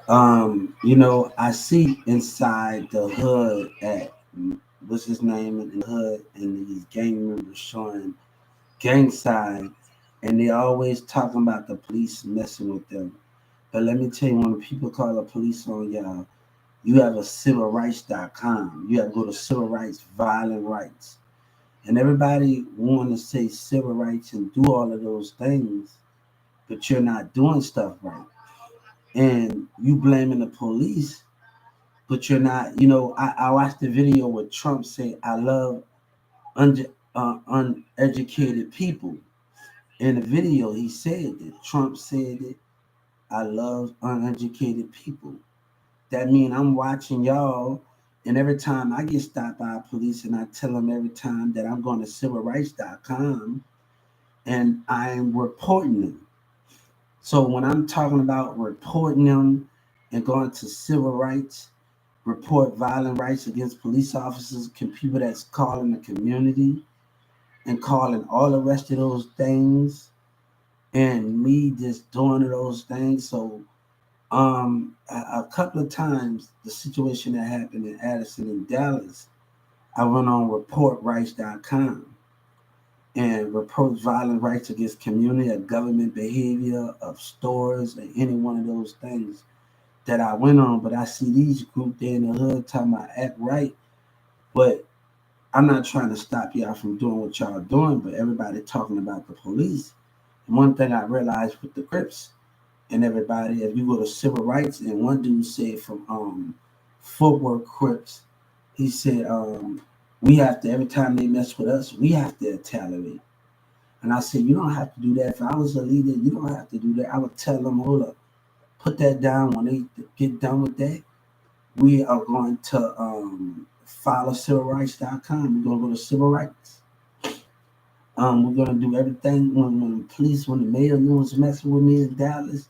I see inside the hood at what's his name in the hood, and these gang members showing gang side, and they always talking about the police messing with them. But let me tell you, when people call the police on y'all, you have a civilrights.com. You have to go to civil rights, violent rights. And everybody want to say civil rights and do all of those things, but you're not doing stuff right. And you blaming the police, but you're not. I watched the video where Trump said, "I love uneducated people." In the video, he said that Trump said it. I love uneducated people. That means I'm watching y'all, and every time I get stopped by police, and I tell them every time that I'm going to civilrights.com and I'm reporting them. So when I'm talking about reporting them and going to civil rights, report violent rights against police officers, people that's calling the community and calling all the rest of those things, and me just doing those things. So a couple of times the situation that happened in Addison and Dallas, I went on reportrights.com and report violent rights against community or government behavior of stores or any one of those things that I went on. But I see these group there in the hood talking about act right, but I'm not trying to stop y'all from doing what y'all doing, but everybody talking about the police. And one thing I realized with the Crips and everybody, if you go to civil rights, and one dude said from Footwork Crips, he said, we have to, every time they mess with us, we have to retaliate. And I said, you don't have to do that. If I was a leader, you don't have to do that. I would tell them, hold up, put that down. When they get done with that, we are going to follow civilrights.com. We're going to go to civil rights. We're going to do everything. When the police, when the mayor was messing with me in Dallas,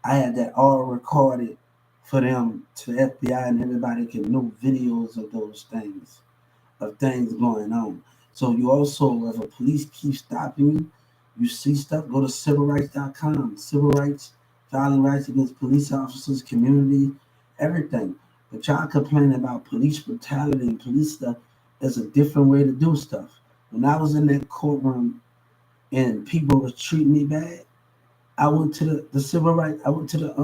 I had that all recorded for them to the FBI, and everybody can know videos of those things, of things going on. So you also, if a police keeps stopping you see stuff, go to civilrights.com. Civil rights, violent rights against police officers, community, everything. But y'all complaining about police brutality and police stuff. There's a different way to do stuff. When I was in that courtroom and people was treating me bad, I went to the civil rights. I went to the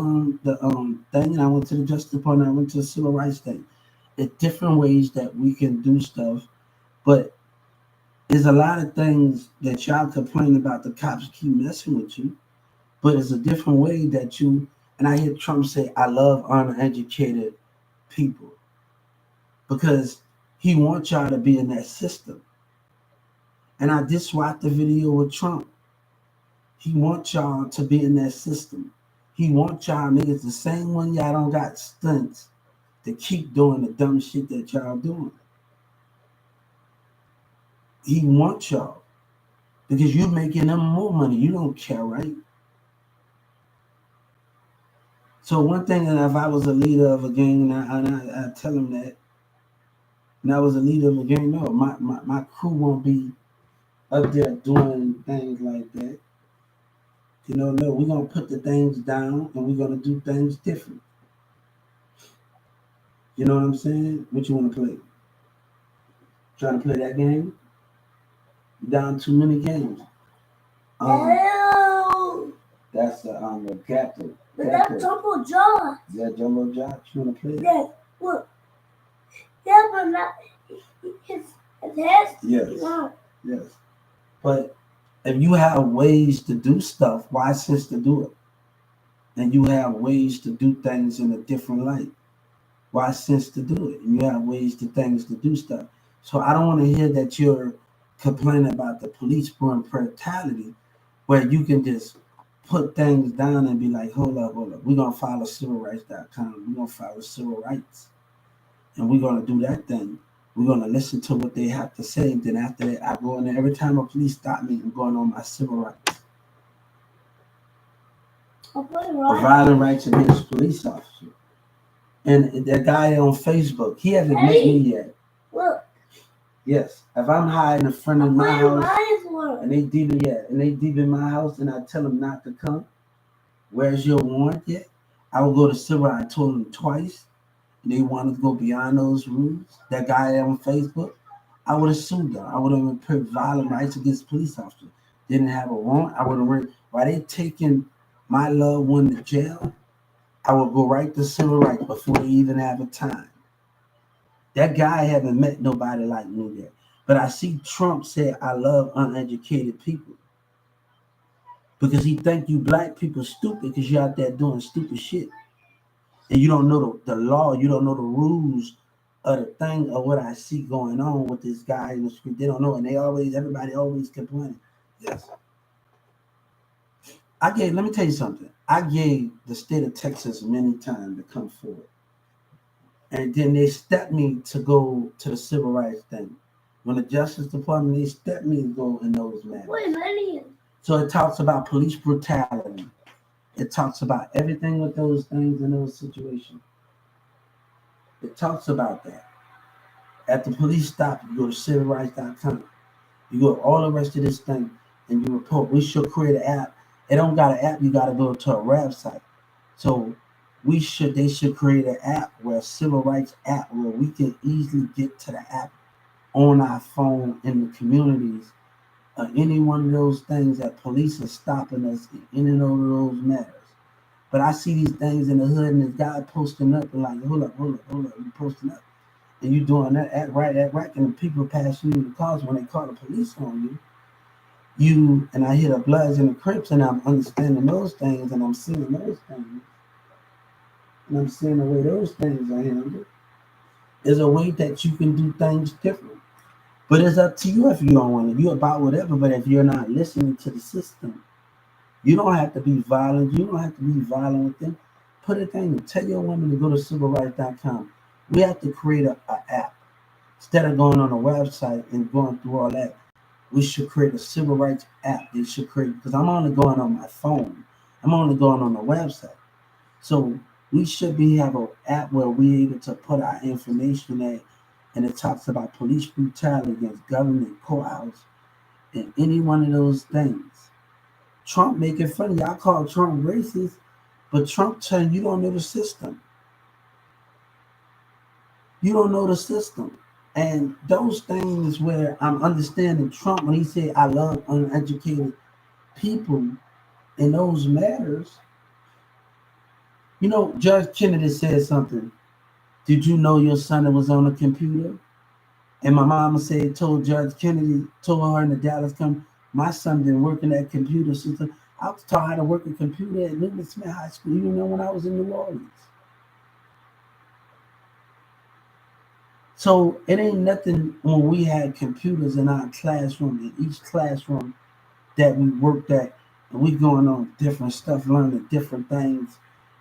thing, and I went to the Justice Department. I went to the civil rights thing. It's different ways that we can do stuff, but there's a lot of things that y'all complain about. The cops keep messing with you, but it's a different way that you. And I hear Trump say, "I love uneducated people," because he wants y'all to be in that system. And I just watched the video with Trump. He wants y'all to be in that system. He wants y'all niggas, the same one y'all don't got stunts, to keep doing the dumb shit that y'all doing. He wants y'all because you're making them more money. You don't care, right? So one thing, and if I was a leader of a gang, and I tell him that, and I was a leader of a gang, no, my crew won't be up there doing things like that. No, we're gonna put the things down and we're gonna do things different. You know what I'm saying? What you wanna play? Trying to play that game? Down too many games. Um, that's a Gato. But that's Jumbo Josh. Is that Jumbo Josh? You wanna play it? Yes. Look. Yeah, but not his head. Yes. No. Yes. But if you have ways to do stuff, why sense to do it? And you have ways to do things in a different light. Why sense to do it? And you have ways to things to do stuff. So I don't want to hear that you're complaining about the police brutality, where you can just put things down and be like, hold up. We're gonna follow civilrights.com. We're gonna follow civil rights. And we're gonna do that thing. We're gonna listen to what they have to say. And then after that, I go in there. Every time a police stop me, I'm going on my civil rights. Violent rights against police officers. And that guy on Facebook, he hasn't met me yet. Look. Yes. If I'm hiding in front of my house and they deep in my house, and I tell them not to come, where's your warrant yet? I would go to civil rights. I told them twice. They wanted to go beyond those rules. That guy on Facebook, I would have sued them. I would have put violent rights against police officers. Didn't have a warrant. I would have written, while they taking my loved one to jail, I would go right to civil rights before they even have a time. That guy haven't met nobody like me yet. But I see Trump say, I love uneducated people. Because he think you black people stupid because you're out there doing stupid shit. And you don't know the law, you don't know the rules of the thing of what I see going on with this guy in the street. They don't know, and everybody always complaining. Yes, let me tell you something. I gave the state of Texas many times to come forward, and then they stepped me to go to the civil rights thing. When the Justice Department, they stepped me to go in those matters. So it talks about police brutality. It talks about everything with those things in those situations. It talks about that. At the police stop, you go to civilrights.com. You go to all the rest of this thing and you report. We should create an app. It don't got an app, you gotta go to a website. So they should create an app where a civil rights app where we can easily get to the app on our phone in the communities. Any one of those things that police are stopping us in and over those matters. But I see these things in the hood and this guy posting up and like, hold up, you posting up. And you doing that act right, and the people passing you the cars when they call the police on you, and I hear the Bloods and the Crips, and I'm understanding those things, and I'm seeing those things, and I'm seeing the way those things are handled. There's a way that you can do things different. But it's up to you if you don't want it. You're about whatever, but if you're not listening to the system, you don't have to be violent. You don't have to be violent with them. Put a thing, tell your woman to go to civilrights.com. We have to create an app. Instead of going on a website and going through all that, we should create a civil rights app. They should create, because I'm only going on my phone. I'm only going on the website. So we should have an app where we're able to put our information at, and it talks about police brutality against government courthouse and any one of those things. Trump make it funny. I call Trump racist, but Trump telling you don't know the system. You don't know the system. And those things where I'm understanding Trump when he said, I love uneducated people in those matters. You know, Judge Kennedy said something. Did you know your son was on a computer? And my mama told Judge Kennedy, told her in the Dallas come, my son been working at computer since I was taught how to work a computer at Newman Smith High School, even though when I was in New Orleans. So it ain't nothing when we had computers in our classroom, in each classroom that we worked at, and we going on different stuff, learning different things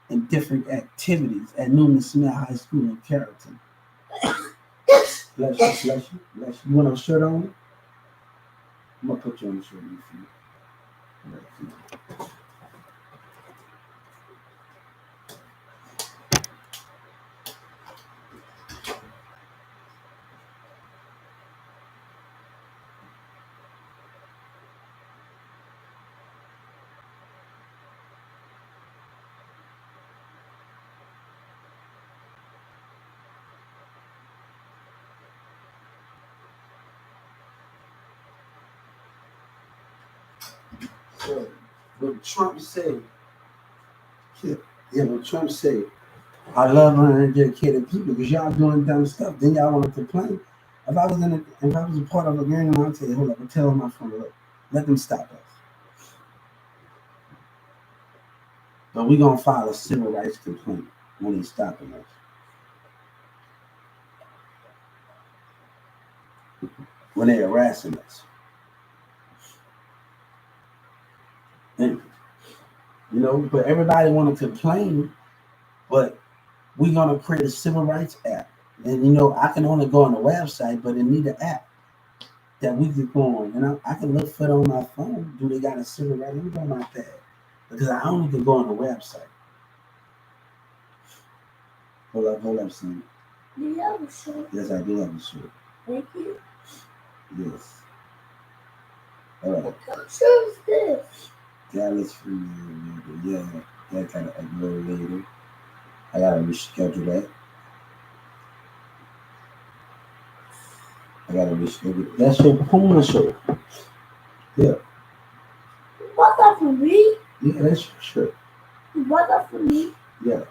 and different activities at Newman Smith High School in Carrollton. Bless you, bless you, bless you. You want a shirt on? I'm gonna put you on the shirt for you. So what Trump said, what Trump said, I love uneducated people because y'all doing dumb stuff. Then y'all want to complain. If I was a part of a gang, I'd say, hold up, I'm telling my friend, look, let them stop us. But we're gonna file a civil rights complaint when he's stopping us. When they're harassing us. And, but everybody want to complain, but we're gonna create a civil rights app. And I can only go on the website, but it need an app that we could go on. And I can look for it on my phone. Do they got a civil rights? Let me go on my pad. Because I only can go on the website. Hold up, son. Do you have a shirt? Yes, I do have a shirt. Thank you. Yes. All right. What kind of shirt is this? Dallas Free. Yeah, that kind of upload later. I gotta reschedule that. I gotta reschedule. That's your Puma show. Yeah, You bought that for me? yeah, that's your shirt. You bought that for me? Yeah.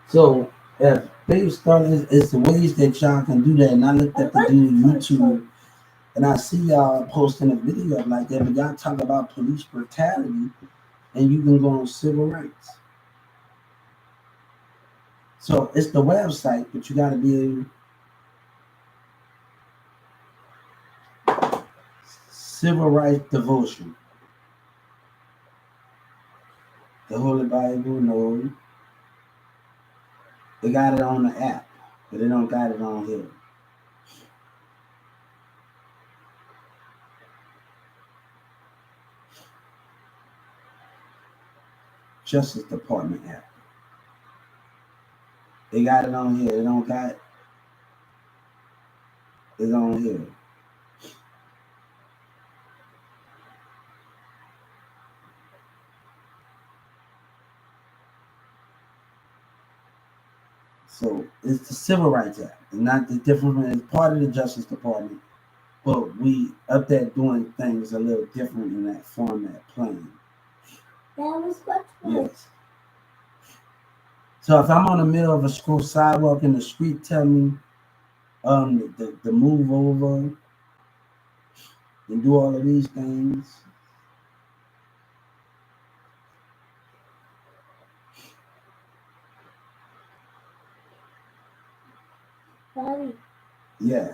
So if they started, it's the ways that y'all can do that. And I looked I at the like dude that shirt. YouTube, and I see y'all posting a video like that. But y'all talk about police brutality, and you can go on civil rights. So it's the website, but you got to be able civil rights devotion. The Holy Bible, no. They got it on the app, but they don't got it on here. Justice Department app. They got it on here. They don't got it. It's on here. So it's the Civil Rights Act. It's not the different. It's part of the Justice Department, but we up there doing things a little different in that format playing. That was much fun. Yes. So if I'm on the middle of a school sidewalk in the street, tell me the move over and do all of these things. Daddy. Yeah.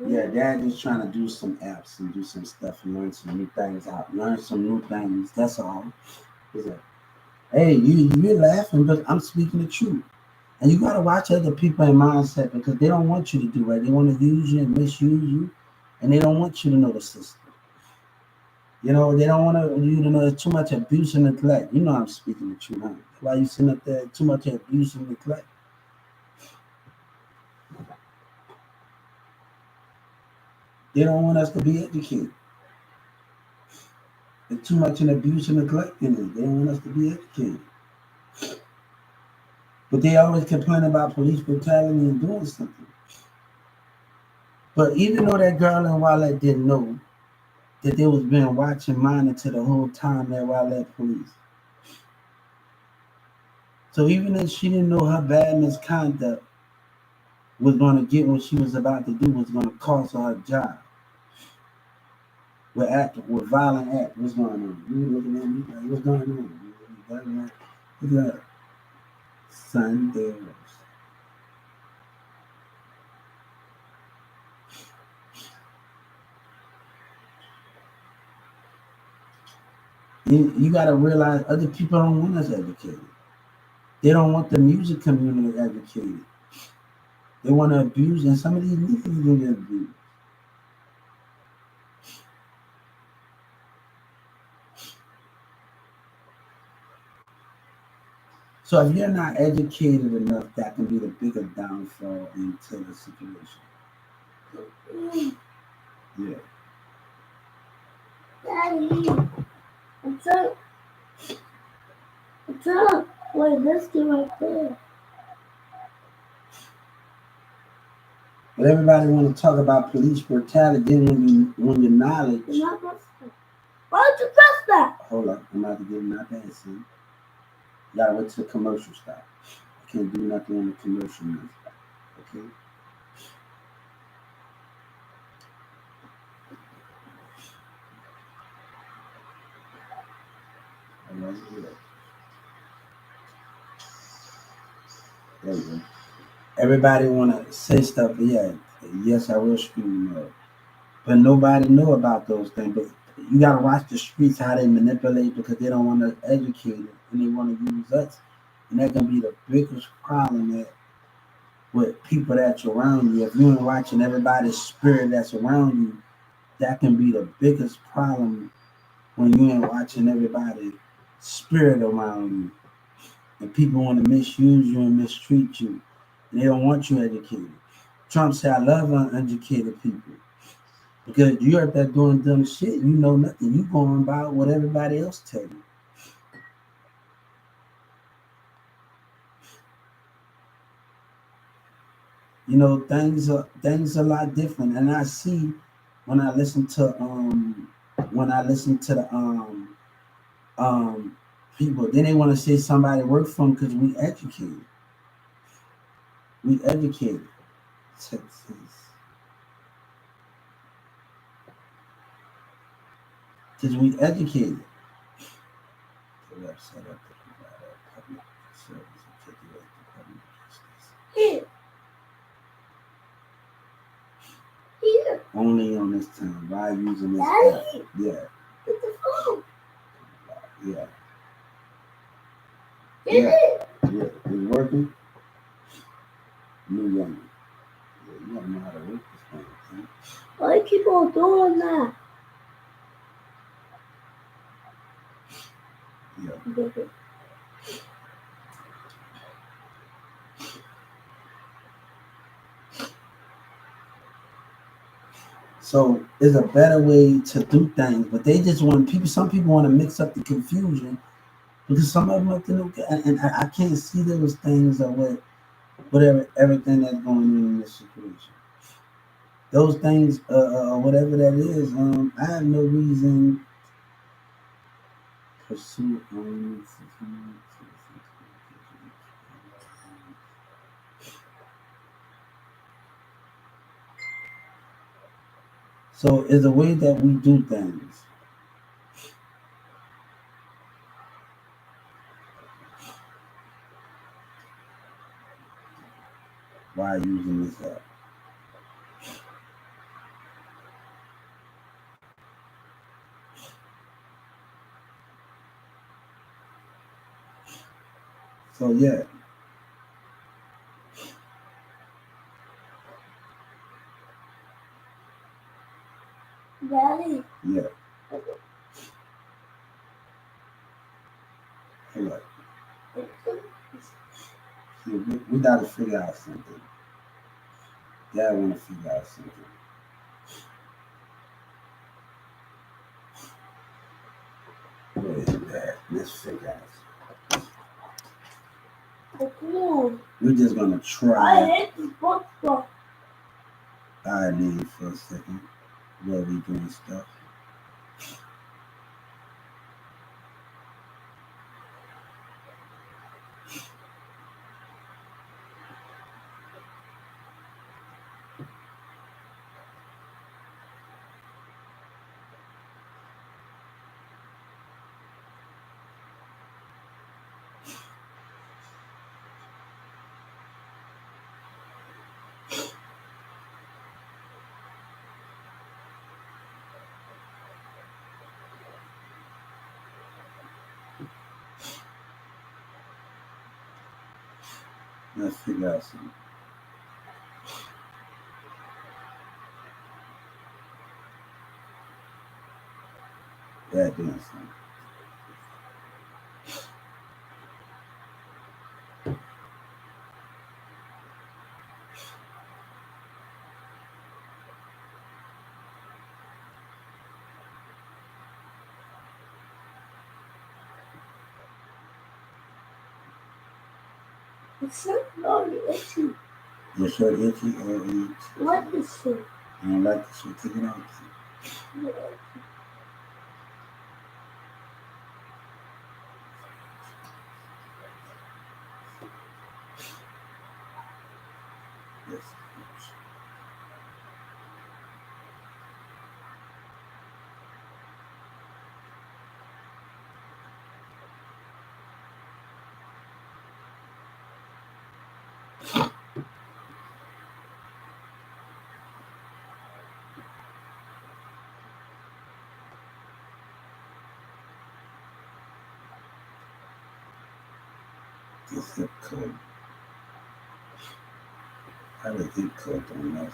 Yeah, Dad is trying to do some apps and do some stuff and learn some new things out. Learn some new things. That's all. He's like, hey, you're laughing, but I'm speaking the truth. And you gotta watch other people in mindset because they don't want you to do right. They want to use you and misuse you, and they don't want you to know the system. You know, they don't want you to know there's too much abuse and neglect. You know I'm speaking the truth, huh? That's why you sitting up there too much abuse and neglect. They don't want us to be educated. There's too much in abuse and neglect in it. They don't want us to be educated. But they always complain about police brutality and doing something. But even though that girl in Wildlife didn't know that they was being watching monitor the whole time that Wildlife police. So even if she didn't know her bad misconduct was going to get what she was about to do was going to cost her job. With violent act. What's going on? You looking at me like, what's going on? Look at that. Son, there. You got to realize other people don't want us educated. They don't want the music community educated. They want to abuse, and some of these niggas do get abused. So if you're not educated enough, that can be the bigger downfall into the situation. Yeah. Daddy. I'm trying to play this game right there. But everybody want to talk about police brutality. Then when your knowledge, You're not press that. Why did you press that? hold up, I'm about to get my bad. See, you gotta wait till the commercial stop. I can't do nothing on the commercial now. Okay. All right, yeah. There you go. Everybody want to say stuff, but yeah, yes, I will scream up. But nobody know about those things. But you gotta watch the streets how they manipulate because they don't want to educate it and they want to use us. And that can be the biggest problem that with people that's around you. If you ain't watching everybody's spirit that's around you, that can be the biggest problem when you ain't watching everybody's spirit around you. And people want to misuse you and mistreat you. And they don't want you educated. Trump said, I love uneducated people. Because you're up there doing dumb shit, you know nothing. You going by what everybody else tell you. You know, things are a lot different. And I see when I listen to the people, then they want to say somebody work for them because we educated. We educated. Texas. Because we educated. The website up to provide a public service articulate the public justice. Here. Here. Only on this time. Why using this app? Daddy. Yeah. Get the phone. Yeah. Get Yeah. it. Yeah. It's working. New young. Yeah, you gotta know how to work this thing. Man. Why keep on doing that? Yeah. So there's a better way to do things, but they just want people. Some people want to mix up the confusion because some of them like to know, and I can't see those things or whatever everything that's going on in this situation. Those things, whatever that is, I have no reason to pursue. So it's a way that we do things. Why using this app? So yeah. Daddy. Yeah. Hold up. See, we gotta figure out something. Dad wanna figure out something. What is that? Let's figure out. Cool. We're just gonna I try. hate this book stuff. I need for a second. Where we doing stuff. Let's figure out something. Dad doing something. It's not very itchy. Your shirt itchy or itchy? What is it? I don't like the shirt. Take it off. Yes. The zip code. How the zip code don't know?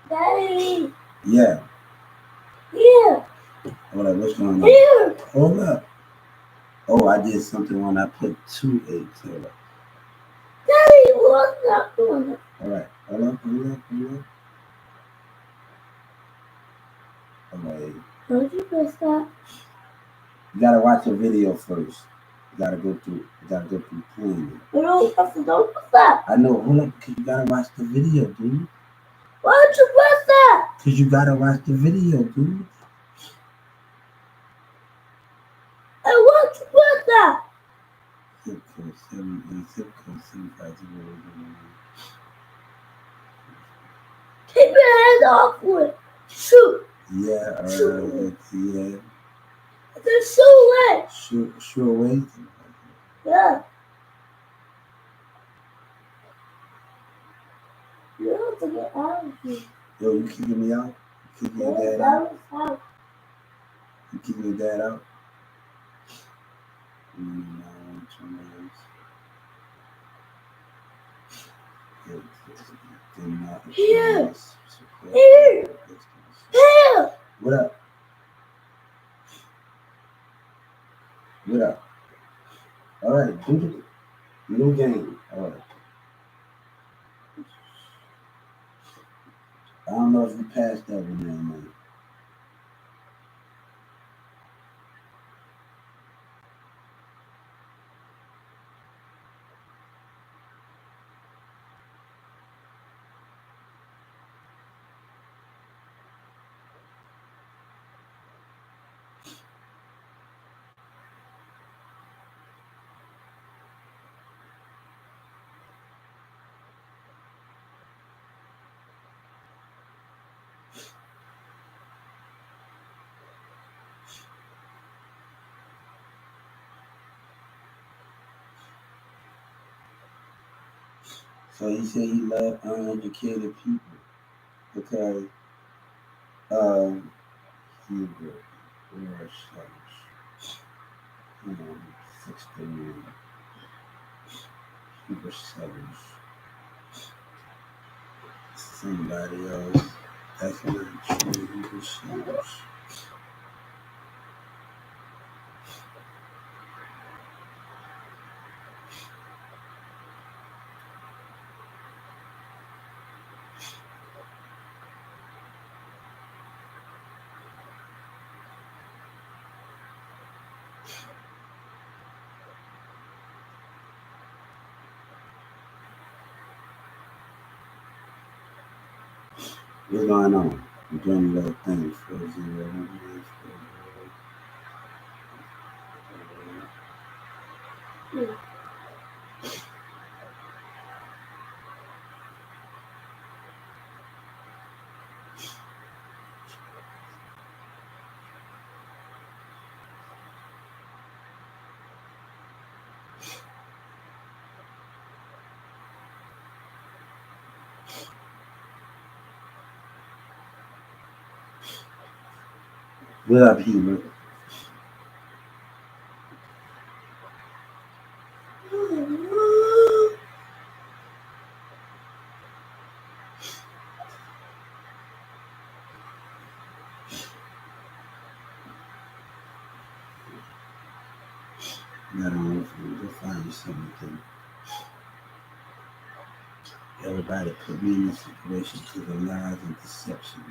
Daddy. Yeah. Here. Hold up. What's going on? Here. Hold up. Oh, I did something when I put 2 eggs. All right. Daddy was not doing it. All right. Hold up. Hold up. Hold up. All right. Don't you press that? You gotta watch the video first. You gotta go through. You gotta go through playing it. You don't press that. I know. Hold up. Cause you gotta watch the video, dude. Why don't you press that? Cause you gotta watch the video, dude. I want to press that. Zip code 750. Keep your hands off it. Shoot. Yeah. Shoot. Yeah. It's a shoot away. Sure way. Yeah. You have to get out of here. Yo, you kicking me out? You kicking your Yes, dad I out? was out. You kicking your dad out? No, Here. Here. Here. What up? What up? All right, do the new game. All right. I don't know if you passed that one there, man. So he said he loved uneducated people because he was you know, 16 he was somebody else. That's not true. He was What's going on? I'm doing a little thing. 4-0. What up, Hubert? I don't know if you'll find something. Everybody put me in this situation to the lies and deception.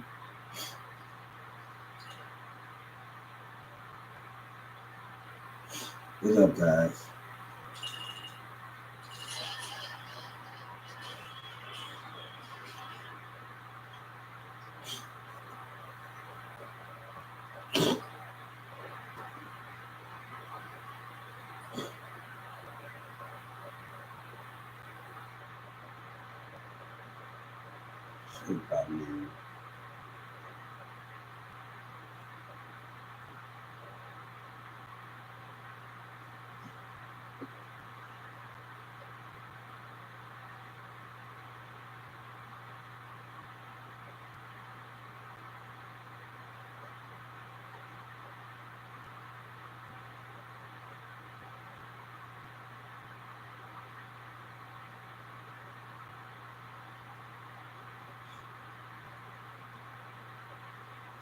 What's up, guys? Shit about me.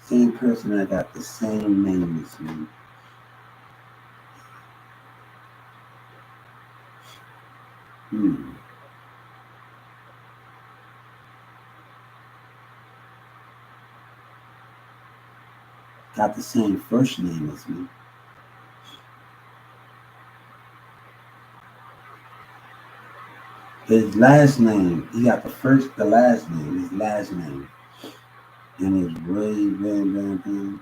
Same person that got the same name as me. Got the same first name as me. His last name, he got the last name, his last name. And it's Ray Van Van Van.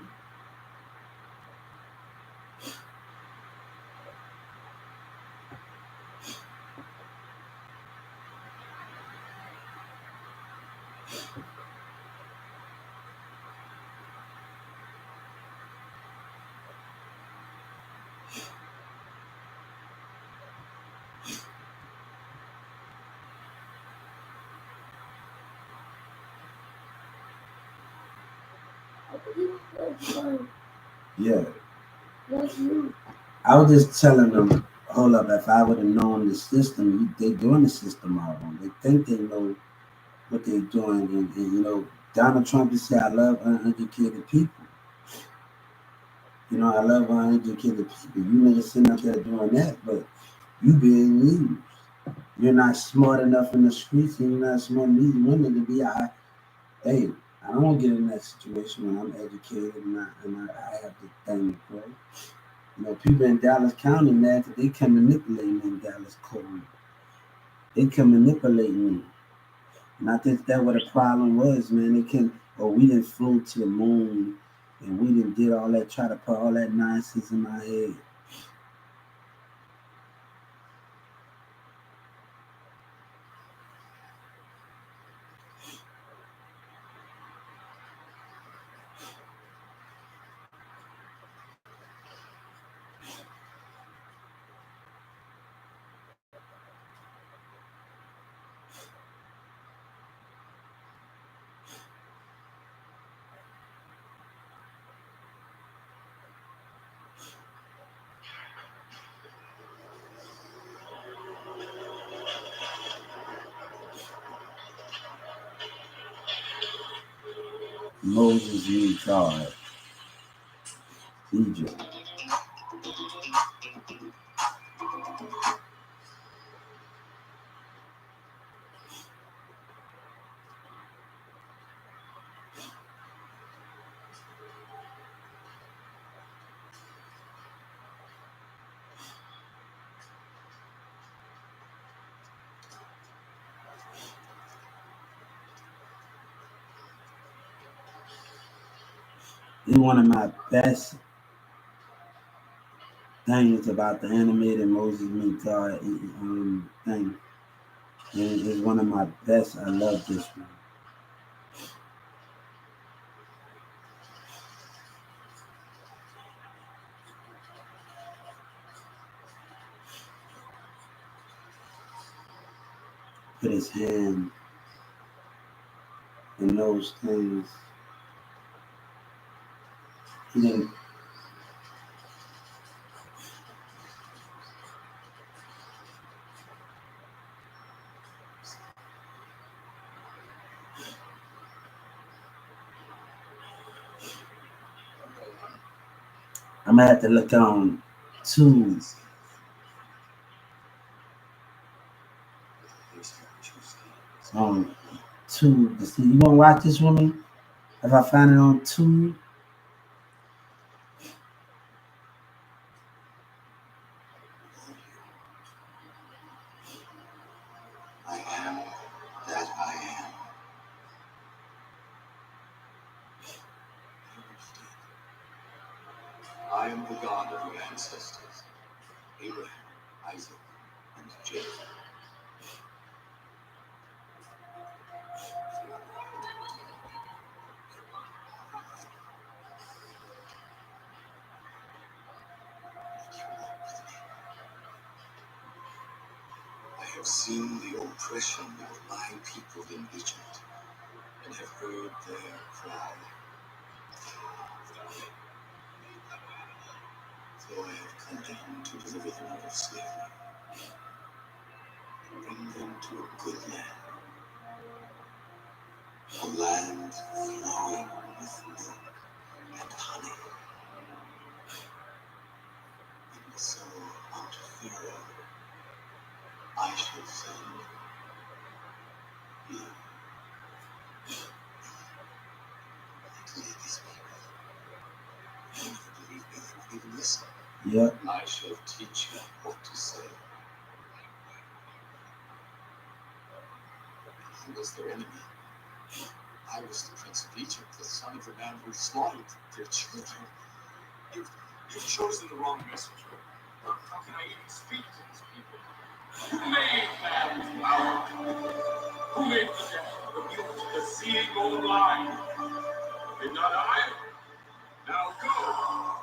Yeah. I was just telling them, hold up, if I would have known the system, they doing the system all wrong. They think they know what they're doing. And Donald Trump just said, I love uneducated people. I love uneducated people. You niggas sitting out there doing that, but you being used. You're not smart enough in the streets, and you're not smart enough these women to be out. Hey, I don't want to get in that situation when I'm educated and I have the thing to play. People in Dallas County mad that they can manipulate me in Dallas Court. They can manipulate me. And I think that what the problem was, man. We didn't flew to the moon and we didn't did all that, try to put all that nonsense in my head. Moses meet God. Egypt. It's one of my best things about the animated Moses meet God thing. And it's one of my best. I love this one. Put his hand in those things. He didn't. I'm gonna have to look on two. Two. See, you wanna watch this with me? If I find it on two, I am that I am. I am the God of your ancestors, Abraham, Isaac, and Jacob. I have seen the oppression of my people in Egypt and have heard their cry. So I have come down to deliver them out of slavery and bring them to a good land, a land flowing with milk and honey. And so, Mount Pharaoh, I shall send you to lead these people. They never believe me, they won't even listen. Yep. I shall teach you what to say. I was their enemy. I was the Prince of Egypt, the son of the man who slaughtered their children. You've chosen the wrong messenger. How can I even speak to these people? Who made man's power? Who made the deaf, the mute, the seeing go blind? Did not I? Now go.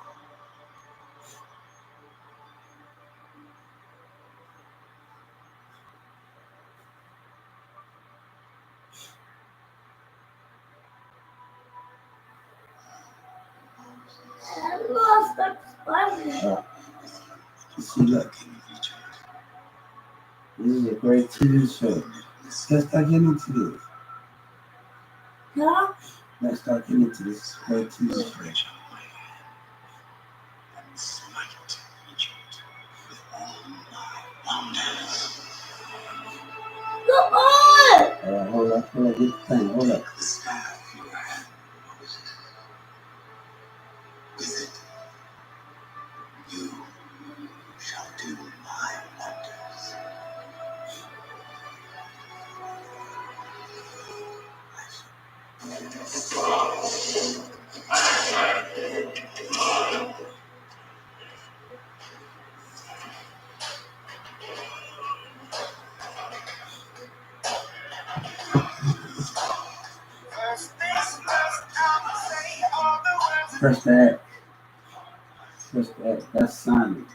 I lost that spider. See, look. This is a great TV show. Let's start getting into this. Huh? Let's start getting into this great TV show. Reach out my hand and smite Egypt with all my wonders. Come on! Alright, hold up, get the thing, hold up. The staff in your hand, Moses. With it, you shall do my wonders. Press that. That's silent.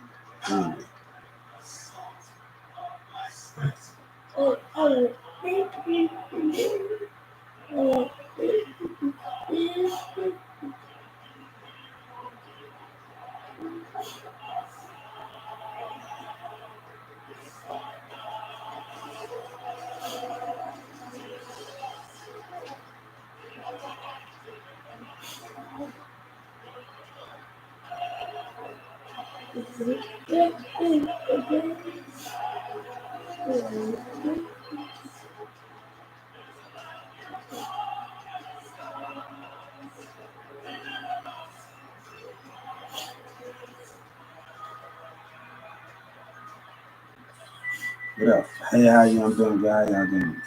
What up? Hey, how y'all doing, guys? How y'all doing?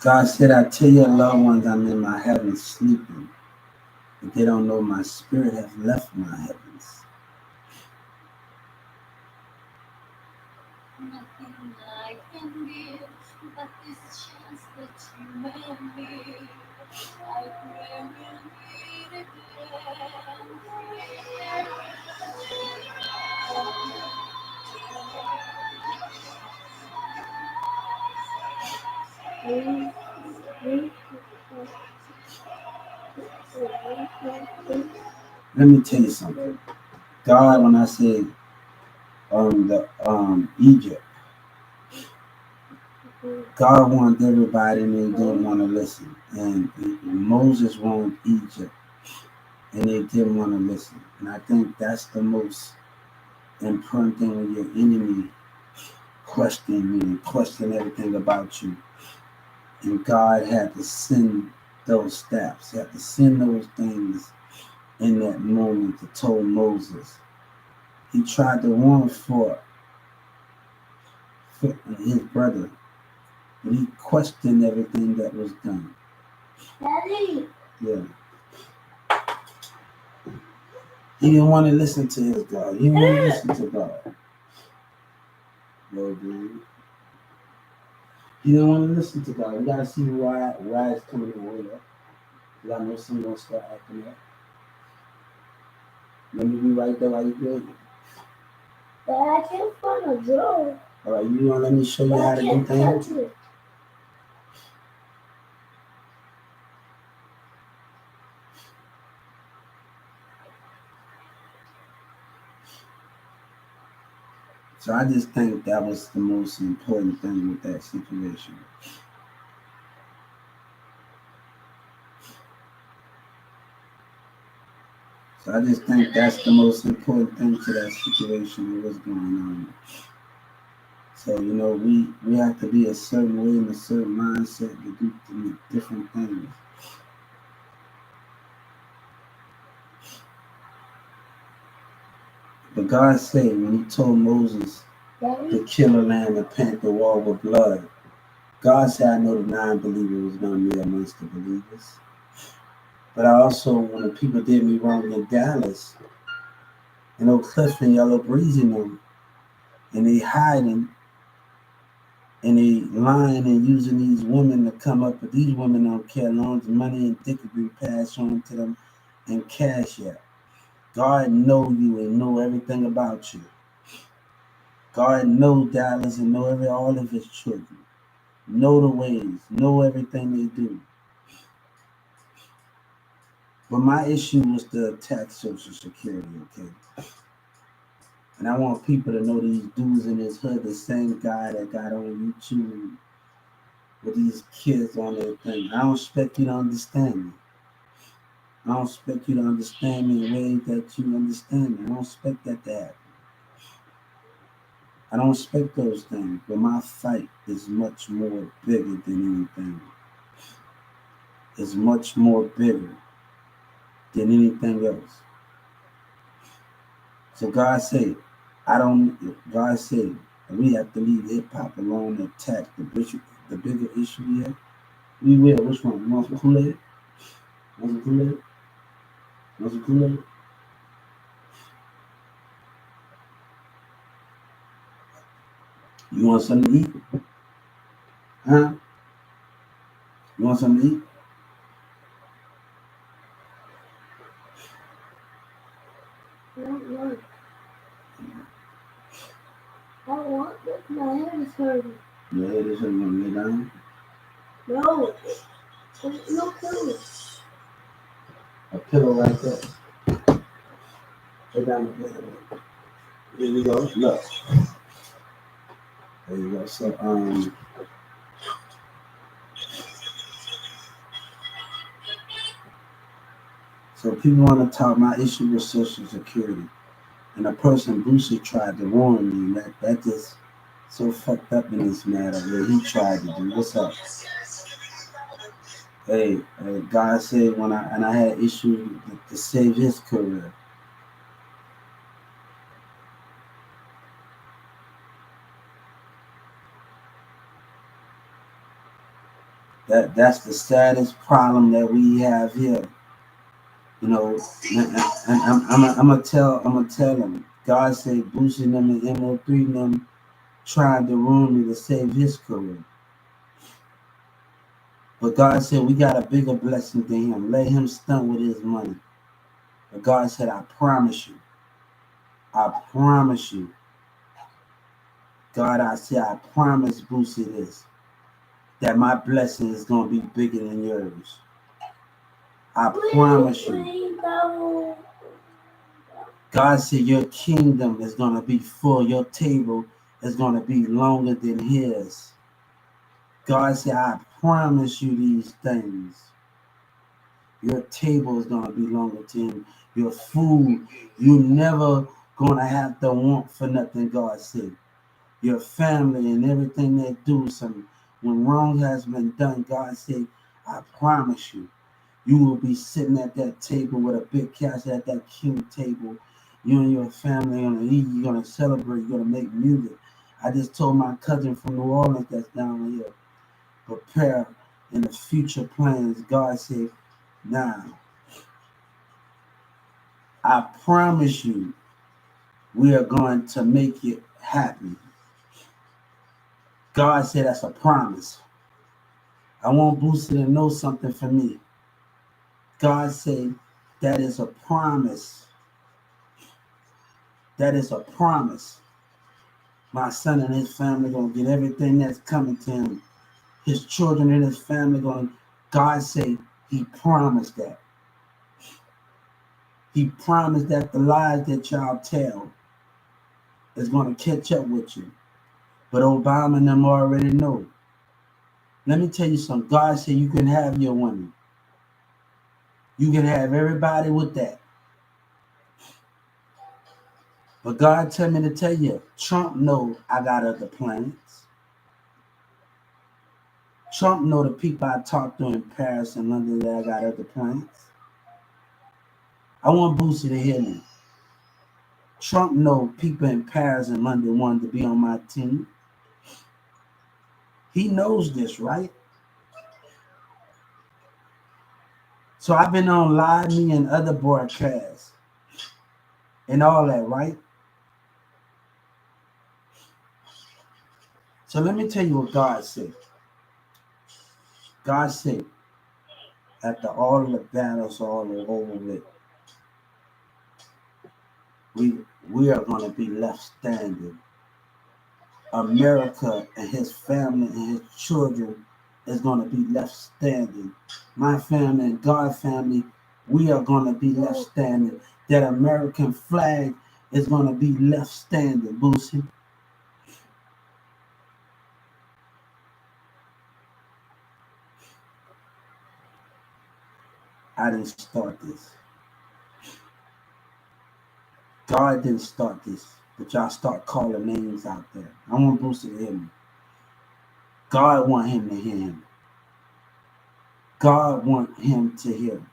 God said, I tell your loved ones I'm in my heaven sleeping, but they don't know my spirit has left my heavens. Nothing I can give, but this chance that you made me. I pray we'll meet again. Let me tell you something. God, when I said Egypt, God wanted everybody and they didn't want to listen. And Moses wanted Egypt and they didn't want to listen. And I think that's the most important thing when your enemy question you and question everything about you. And God had to send those steps. He had to send those things in that moment to tell Moses. He tried to warn for his brother, but he questioned everything that was done. Daddy. Yeah. He didn't want to listen to his God. He didn't want to listen to God. No, dude. He didn't want to listen to God. We gotta see why it's coming in order. Because I know someone gonna start acting up. Let me be right there while you do it. But I can't find a drawer. Alright, you wanna let me show you But how I to do can't things? touch it. So I just think that was the most important thing with that situation. So I just think that's the most important thing to that situation and what's going on. So, we have to be a certain way in a certain mindset to do different things. But God said when he told Moses to kill a lamb and paint the wall with blood, God said, I know the non-believer was going to be amongst the believers. But I also, when the people did me wrong in Dallas, Oak Cliff and Yellow Breeze in them, and they hiding, and they lying and using these women to come up, but these women don't care as long as money and dick be passed on to them and cash out. God know you and know everything about you. God know Dallas and know all of his children. Know the ways, know everything they do. But my issue was to attack Social Security, okay? And I want people to know these dudes in this hood, the same guy that got on YouTube with these kids on their thing. I don't expect you to understand me. I don't expect you to understand me in ways that you understand me. I don't expect that to happen. I don't expect those things, but my fight is much more bigger than anything. It's much more bigger than anything else. So God said, God said, we have to leave hip hop alone and attack the bigger issue here. We will. Which one? You want some Kool-Aid? Want some Kool-Aid? Want some Kool-Aid? You want something to eat? Huh? You want something to eat? I don't want. I don't want this. My head is hurting. Your head is hurting. You want to lay down? No. There's no pillow. A pillow like that. Lay down the pillow. Here we go. Look. There you go. So people want to talk my issue with Social Security. And a person Boosie tried to warn me that just so fucked up in this matter where he tried to do. What's up? Hey, God said when I had issues to save his career. That's the saddest problem that we have here. And I'm gonna tell them. God said Boosie them and MO3 them tried to ruin me to save his career. But God said we got a bigger blessing than him. Let him stunt with his money. But God said, I promise you. God, I said, I promise Boosie this. That my blessing is gonna be bigger than yours. I promise you. God said your kingdom is gonna be full. Your table is gonna be longer than his. God said, I promise you these things. Your table is gonna be longer than him. Your food, you never gonna have to want for nothing, God said. Your family and everything they do, when wrong has been done, God said, I promise you, you will be sitting at that table with a big cash at that king table. You and your family are gonna eat, you're gonna celebrate, you're gonna make music. I just told my cousin from New Orleans that's down here, prepare in the future plans. God said, now, I promise you, we are going to make it happen. God said that's a promise. I want Boosie to know something for me. God said that is a promise. That is a promise. My son and his family gonna get everything that's coming to him. His children and his family gonna. God said he promised that. He promised that the lies that y'all tell, is going to catch up with you. But Obama and them already know. Let me tell you something. God said you can have your women. You can have everybody with that. But God tell me to tell you, Trump know I got other plans. Trump know the people I talked to in Paris and London that I got other plans. I want Boosie to hear me. Trump know people in Paris and London wanted to be on my team. He knows this, right? So I've been on Live Me and other broadcasts and all that, right? So let me tell you what God said. God said, after all of the battles all over with, we are going to be left standing. America and his family and his children is going to be left standing. My family and God's family, we are going to be left standing. That American flag is going to be left standing, Boosie. I didn't start this. God didn't start this, but y'all start calling names out there. I want Boosie to hear me. God want him to hear him. God want him to hear him.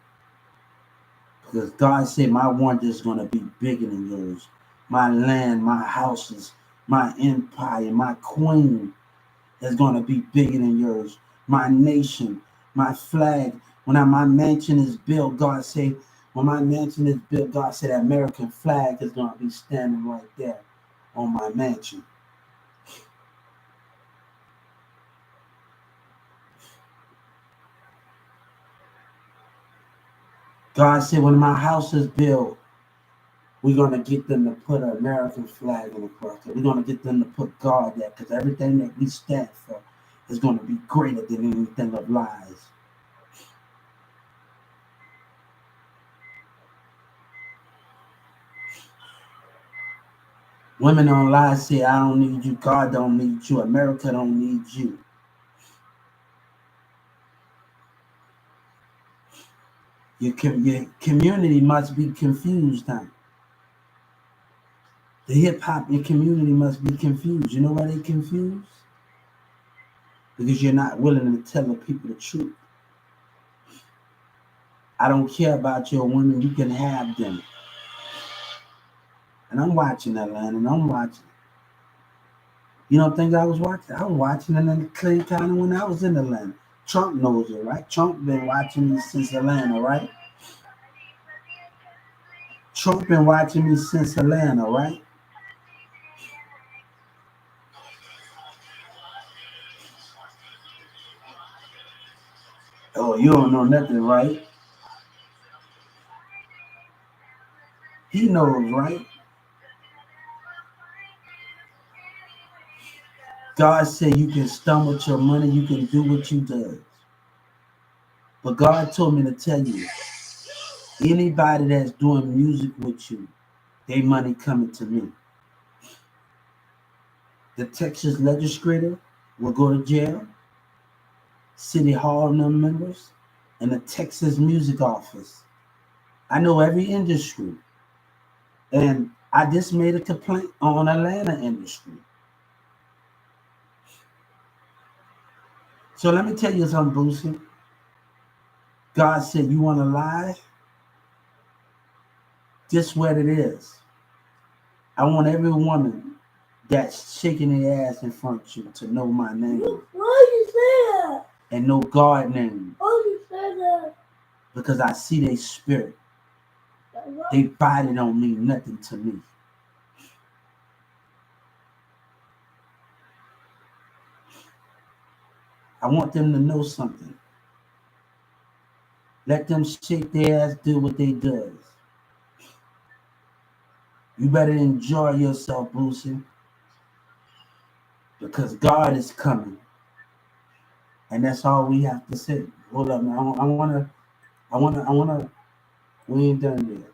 Because God said my wonder is going to be bigger than yours. My land, my houses, my empire, my queen is going to be bigger than yours. My nation, my flag. When my mansion is built, God said, when my mansion is built, God said that American flag is going to be standing right there on my mansion. God said, when my house is built, we're going to get them to put an American flag in the cross. We're going to get them to put God there because everything that we stand for is going to be greater than anything of lies. Women on lies say, I don't need you. God don't need you. America don't need you. Your community must be confused now. The hip-hop community must be confused. You know why they're confused? Because you're not willing to tell the people the truth. I don't care about your women. You can have them. And I'm watching Atlanta, and I'm watching. You don't think I was watching? I was watching it in Clay County when I was in Atlanta. Trump knows it, right? Trump been watching me since Atlanta, right? Trump been watching me since Atlanta, right? Oh, you don't know nothing, right? He knows, right? God said you can stumble your money, you can do what you do. But God told me to tell you, anybody that's doing music with you, they money coming to me. The Texas legislator will go to jail, City Hall members, and the Texas Music Office. I know every industry. And I just made a complaint on Atlanta industry. So let me tell you something, Boosie. God said, you want to lie? Just what it is. I want every woman that's shaking their ass in front of you to know my name. Why you say that? And know God's name. Why you say that? Because I see their spirit. They body don't mean nothing to me. I want them to know something. Let them shake their ass, do what they do. You better enjoy yourself, Boosie, because God is coming. And that's all we have to say. Hold up, man. I wanna, we ain't done yet.